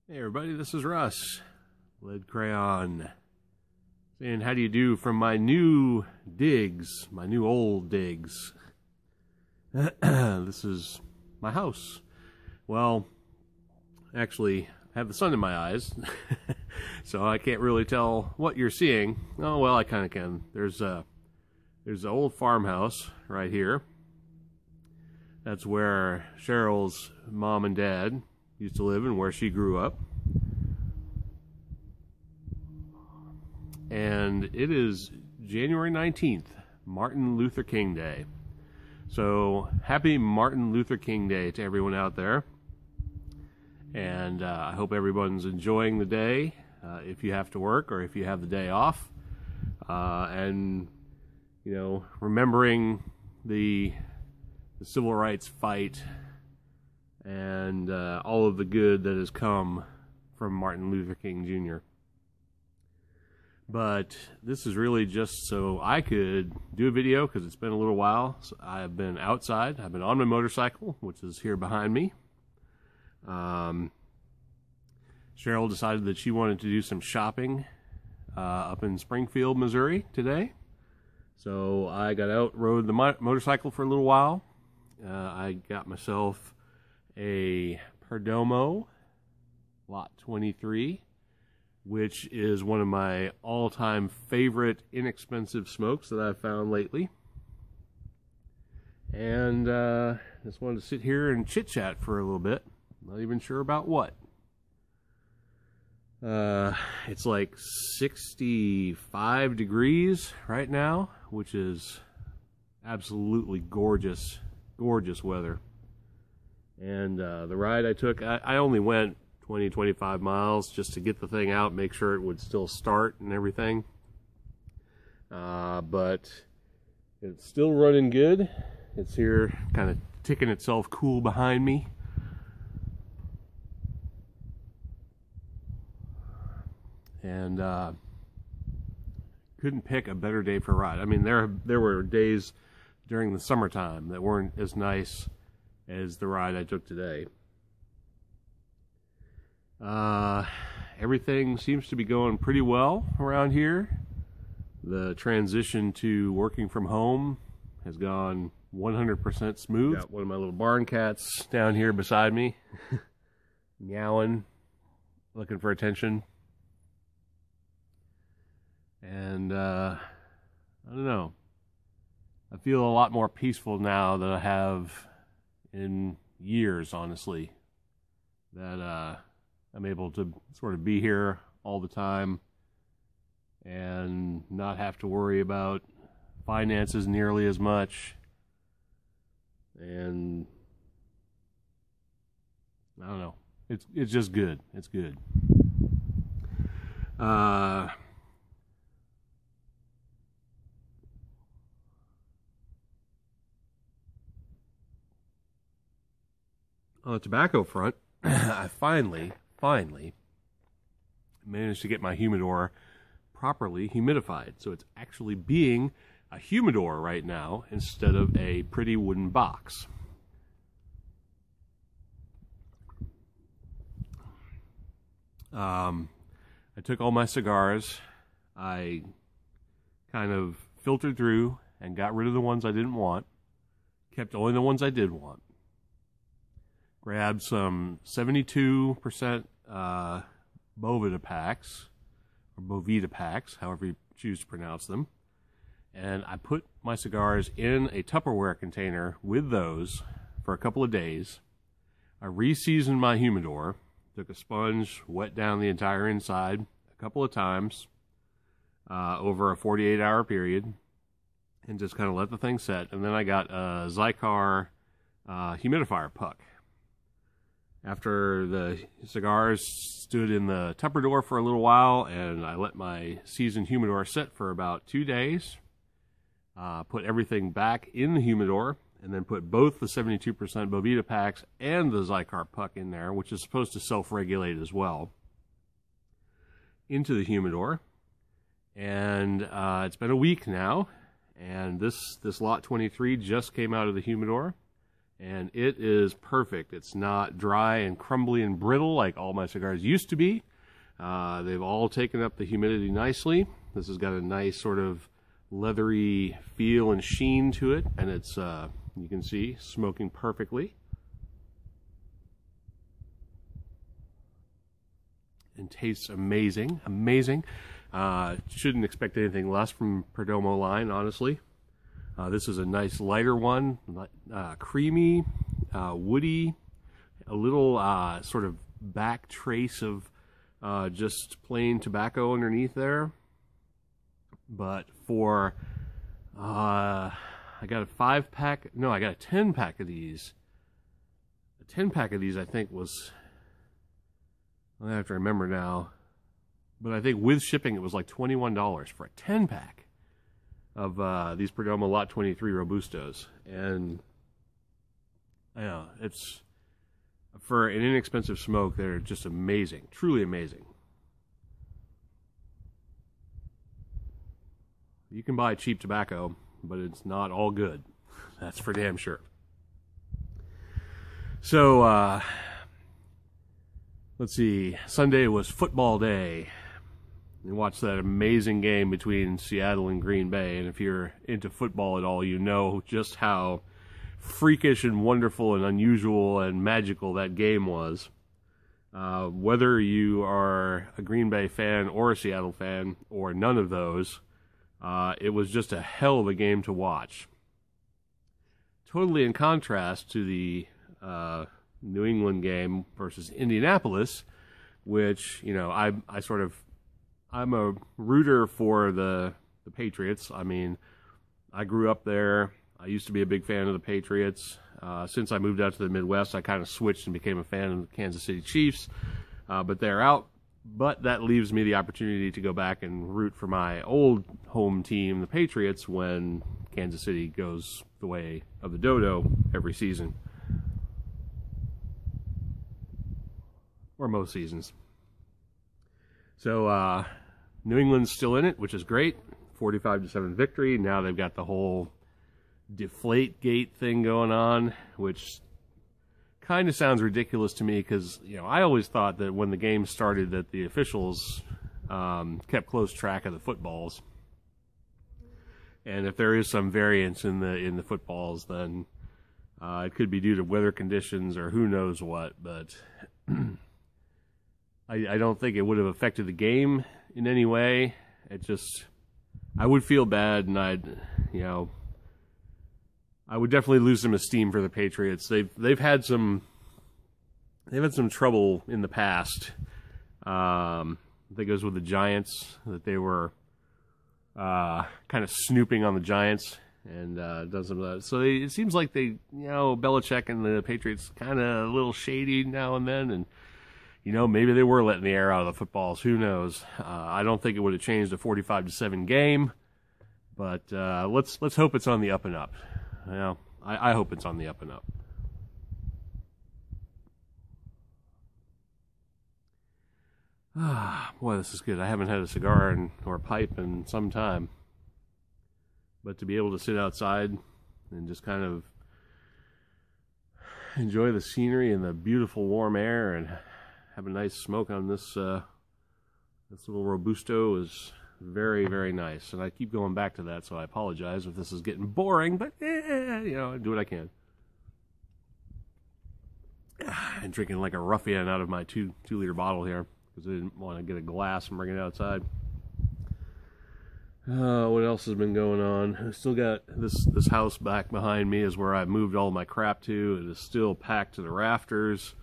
Hey everybody, this is Russ, Lead Crayon, saying how do you do from my new digs, my new old digs. This is my house. Well, actually, I have the sun in my eyes, so I can't really tell what you're seeing. Oh well, I kind of can. There's an old farmhouse right here. That's where Cheryl's mom and dad used to live and where she grew up. And it is January 19th, Martin Luther King Day. So happy Martin Luther King Day to everyone out there. And I hope everyone's enjoying the day, if you have to work or if you have the day off. And, you know, remembering the civil rights fight and all of the good that has come from Martin Luther King Jr. But this is really just so I could do a video because it's been a little while. So I've been outside. I've been on my motorcycle, which is here behind me. Cheryl decided that she wanted to do some shopping up in Springfield, Missouri today. So I got out, rode the motorcycle for a little while. I got myself a Perdomo Lot 23, which is one of my all-time favorite inexpensive smokes that I've found lately. And just wanted to sit here and chit-chat for a little bit. Not even sure about what. It's like 65 degrees right now, which is absolutely gorgeous, gorgeous weather. And the ride I took, I only went 20-25 miles just to get the thing out, make sure it would still start and everything. But it's still running good. It's here kind of ticking itself cool behind me. And couldn't pick a better day for a ride. I mean, there were days during the summertime that weren't as nice as the ride I took today. Everything seems to be going pretty well around here. The transition to working from home has gone 100% smooth. Got one of my little barn cats down here beside me, meowing, looking for attention. And I don't know. I feel a lot more peaceful now than I have in years, honestly. That I'm able to sort of be here all the time and not have to worry about finances nearly as much. And I don't know. It's just good. It's good. On the tobacco front, I finally managed to get my humidor properly humidified. So it's actually being a humidor right now instead of a pretty wooden box. I took all my cigars. I kind of filtered through and got rid of the ones I didn't want. Kept only the ones I did want. Grabbed some 72% Boveda packs, or Boveda packs, however you choose to pronounce them. And I put my cigars in a Tupperware container with those for a couple of days. I re-seasoned my humidor, took a sponge, wet down the entire inside a couple of times over a 48-hour period, and just kind of let the thing set. And then I got a Zycar humidifier puck. After the cigars stood in the Tupperware for a little while, and I let my seasoned humidor sit for about 2 days, put everything back in the humidor, and then put both the 72% Boveda packs and the Zycar puck in there, which is supposed to self-regulate as well, into the humidor. And it's been a week now, and this Lot 23 just came out of the humidor. And it is perfect. It's not dry and crumbly and brittle like all my cigars used to be. They've all taken up the humidity nicely. This has got a nice sort of leathery feel and sheen to it, and it's, you can see, smoking perfectly. And tastes amazing, amazing. Shouldn't expect anything less from Perdomo line, honestly. This is a nice lighter one, creamy, woody, a little sort of back trace of just plain tobacco underneath there. But for, I got a 5-pack, no, I got a 10-pack of these. A 10-pack of these, I think, was, I have to remember now, but I think with shipping it was like $21 for a 10-pack of these Perdomo Lot 23 Robustos. And, it's, for an inexpensive smoke, they're just amazing, truly amazing. You can buy cheap tobacco, but it's not all good. That's for damn sure. So, let's see. Sunday was football day. We watched that amazing game between Seattle and Green Bay. And if you're into football at all, you know just how freakish and wonderful and unusual and magical that game was. Whether you are a Green Bay fan or a Seattle fan or none of those, it was just a hell of a game to watch. Totally in contrast to the New England game versus Indianapolis, which, you know, I'm a rooter for the Patriots. I mean, I grew up there. I used to be a big fan of the Patriots. Since I moved out to the Midwest, I kind of switched and became a fan of the Kansas City Chiefs. But they're out. But that leaves me the opportunity to go back and root for my old home team, the Patriots, when Kansas City goes the way of the dodo every season. Or most seasons. So, New England's still in it, which is great. 45-7 victory. Now they've got the whole deflate gate thing going on, which kind of sounds ridiculous to me because, you know, I always thought that when the game started that the officials kept close track of the footballs. And if there is some variance in the footballs, then it could be due to weather conditions or who knows what. But I don't think it would have affected the game in any way. It just, I would feel bad, and I would definitely lose some esteem for the Patriots. They've had some trouble in the past. I think it was with the Giants that they were kind of snooping on the Giants and done some of that. So it seems like they, Belichick and the Patriots kind of a little shady now and then, and maybe they were letting the air out of the footballs. Who knows? I don't think it would have changed a 45-7 game, but let's hope it's on the up and up. I hope it's on the up and up. Boy, this is good. I haven't had a cigar or a pipe in some time. But to be able to sit outside and just kind of enjoy the scenery and the beautiful warm air and have a nice smoke on this little Robusto is very, very nice. And I keep going back to that, so I apologize if this is getting boring, but I do what I can. And drinking like a ruffian out of my 2-liter bottle here because I didn't want to get a glass and bring it outside. What else has been going on? I still got this house back behind me is where I moved all my crap to. It is still packed to the rafters.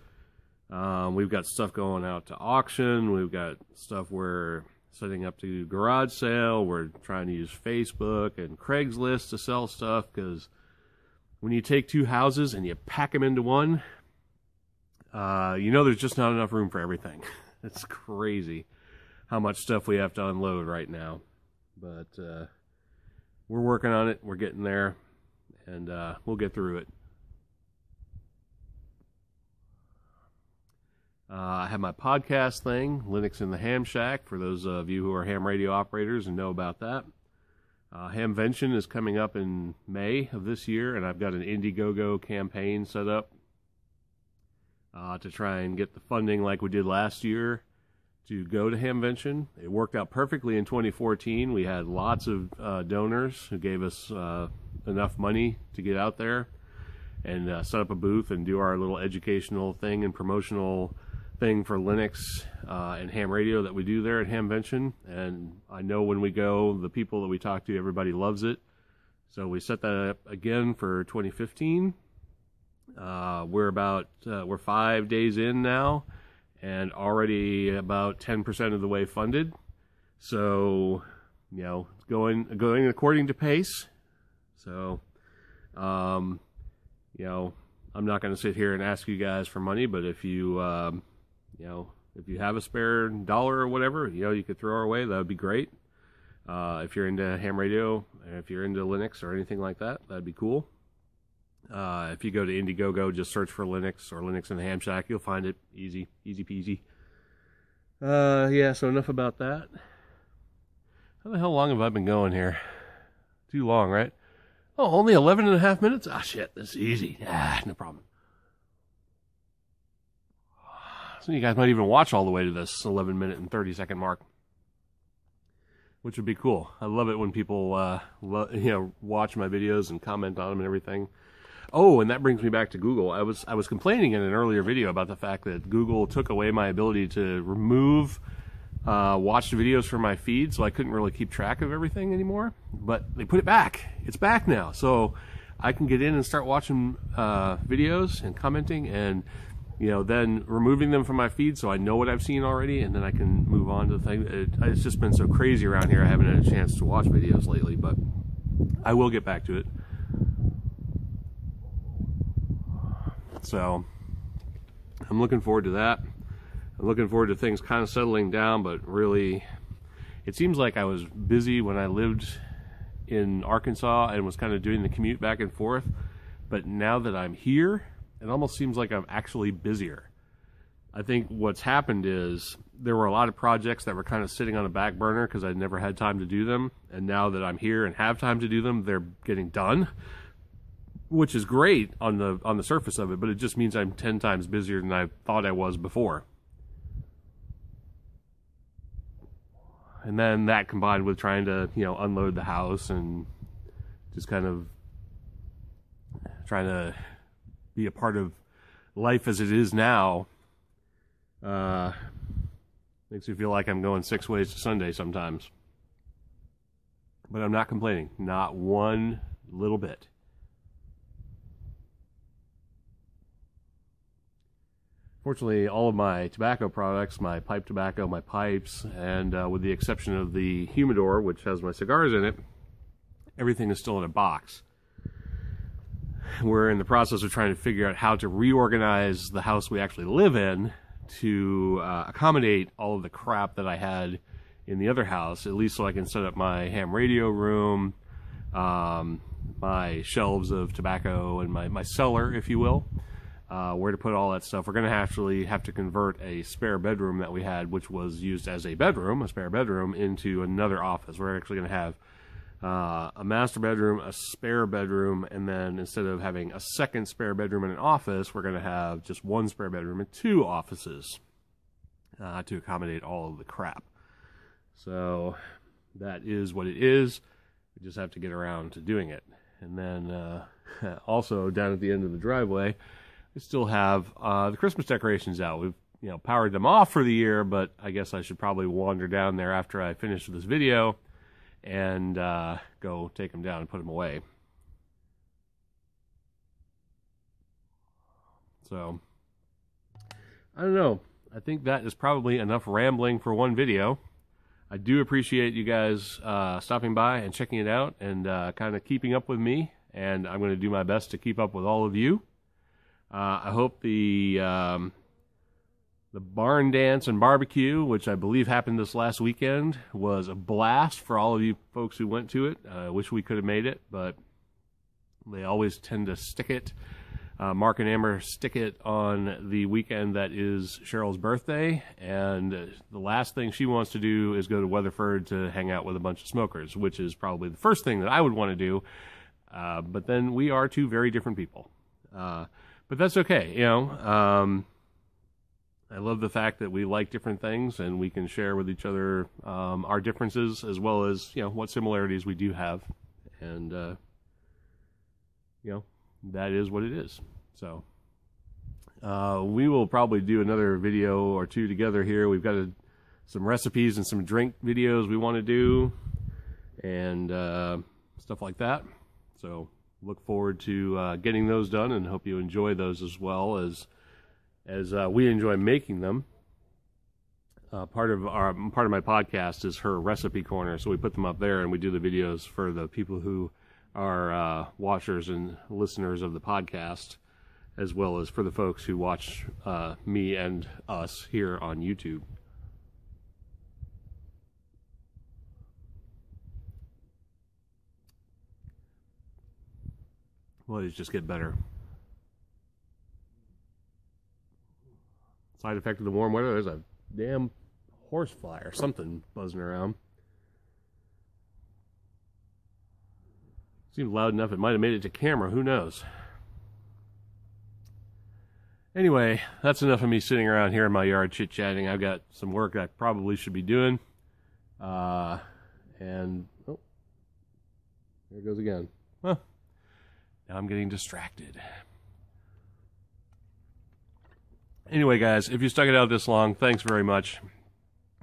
We've got stuff going out to auction. We've got stuff we're setting up to garage sale. We're trying to use Facebook and Craigslist to sell stuff because when you take two houses and you pack them into one, there's just not enough room for everything. It's crazy how much stuff we have to unload right now. But we're working on it. We're getting there, and we'll get through it. I have my podcast thing, Linux in the Ham Shack, for those of you who are ham radio operators and know about that. Hamvention is coming up in May of this year, and I've got an Indiegogo campaign set up to try and get the funding like we did last year to go to Hamvention. It worked out perfectly in 2014. We had lots of donors who gave us enough money to get out there and set up a booth and do our little educational thing and promotional thing for Linux and ham radio that we do there at Hamvention. And I know when we go, the people that we talk to, everybody loves it. So we set that up again for 2015. We're 5 days in now and already about 10% of the way funded. So, you know, it's going according to pace. So, you know, I'm not going to sit here and ask you guys for money, but if you, you know, if you have a spare dollar or whatever, you know, you could throw our way, that would be great. If you're into ham radio, if you're into Linux or anything like that, that'd be cool. If you go to Indiegogo, just search for Linux or Linux in the Ham Shack, you'll find it. Easy peasy. Yeah, so enough about that. How the hell long have I been going here? Too long, right? Oh, only 11 and a half minutes? Ah, shit, this is easy. No problem. So you guys might even watch all the way to this 11 minute and 30 second mark, which would be cool. I love it when people, you know, watch my videos and comment on them and everything. Oh, and that brings me back to Google. I was complaining in an earlier video about the fact that Google took away my ability to remove watched videos from my feed, so I couldn't really keep track of everything anymore. But they put it back. It's back now, so I can get in and start watching videos and commenting, and you know, then removing them from my feed so I know what I've seen already, and then I can move on to the thing. It's just been so crazy around here. I haven't had a chance to watch videos lately, but I will get back to it. So I'm looking forward to that. I'm looking forward to things kind of settling down, but really, it seems like I was busy when I lived in Arkansas and was kind of doing the commute back and forth. But now that I'm here, it almost seems like I'm actually busier. I think what's happened is there were a lot of projects that were kind of sitting on a back burner because I'd never had time to do them. And now that I'm here and have time to do them, they're getting done, which is great on the surface of it, but it just means I'm 10 times busier than I thought I was before. And then that combined with trying to, you know, unload the house and just kind of trying to be a part of life as it is now, makes me feel like I'm going 6 ways to Sunday sometimes. But I'm not complaining, not one little bit. Fortunately, all of my tobacco products, my pipe tobacco, my pipes, and with the exception of the humidor, which has my cigars in it, everything is still in a box. We're in the process of trying to figure out how to reorganize the house we actually live in to accommodate all of the crap that I had in the other house, at least so I can set up my ham radio room, my shelves of tobacco, and my cellar, if you will. Where to put all that stuff. We're going to actually have to convert a spare bedroom that we had, which was used as a bedroom, a spare bedroom, into another office. We're actually going to have a master bedroom, a spare bedroom, and then instead of having a second spare bedroom and an office, we're going to have just one spare bedroom and 2 offices to accommodate all of the crap. So that is what it is. We just have to get around to doing it. And then also down at the end of the driveway, we still have the Christmas decorations out. We've, you know, powered them off for the year, but I guess I should probably wander down there after I finish this video and go take them down and put them away. So, I don't know. I think that is probably enough rambling for one video. I do appreciate you guys stopping by and checking it out and kind of keeping up with me, and I'm going to do my best to keep up with all of you. I hope the barn dance and barbecue, which I believe happened this last weekend, was a blast for all of you folks who went to it. I wish we could have made it, but they always tend to stick it Mark and Amber stick it on the weekend that is Cheryl's birthday, and the last thing she wants to do is go to Weatherford to hang out with a bunch of smokers, which is probably the first thing that I would want to do, but then we are two very different people. But that's okay, you know. I love the fact that we like different things, and we can share with each other our differences as well as, you know, what similarities we do have, and, you know, that is what it is. So we will probably do another video or two together here. We've got some recipes and some drink videos we want to do, and stuff like that. So look forward to getting those done, and hope you enjoy those as well as we enjoy making them. Part of my podcast is her recipe corner, so we put them up there, and we do the videos for the people who are watchers and listeners of the podcast, as well as for the folks who watch me and us here on YouTube. Well, these just get better. Side effect of the warm weather, there's a damn horsefly or something buzzing around. Seemed loud enough it might have made it to camera, who knows. Anyway, that's enough of me sitting around here in my yard chit-chatting. I've got some work I probably should be doing. And, oh, there it goes again. Huh. Now I'm getting distracted. Anyway, guys, if you stuck it out this long, thanks very much.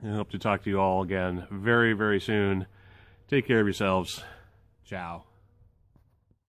I hope to talk to you all again very, very soon. Take care of yourselves. Ciao.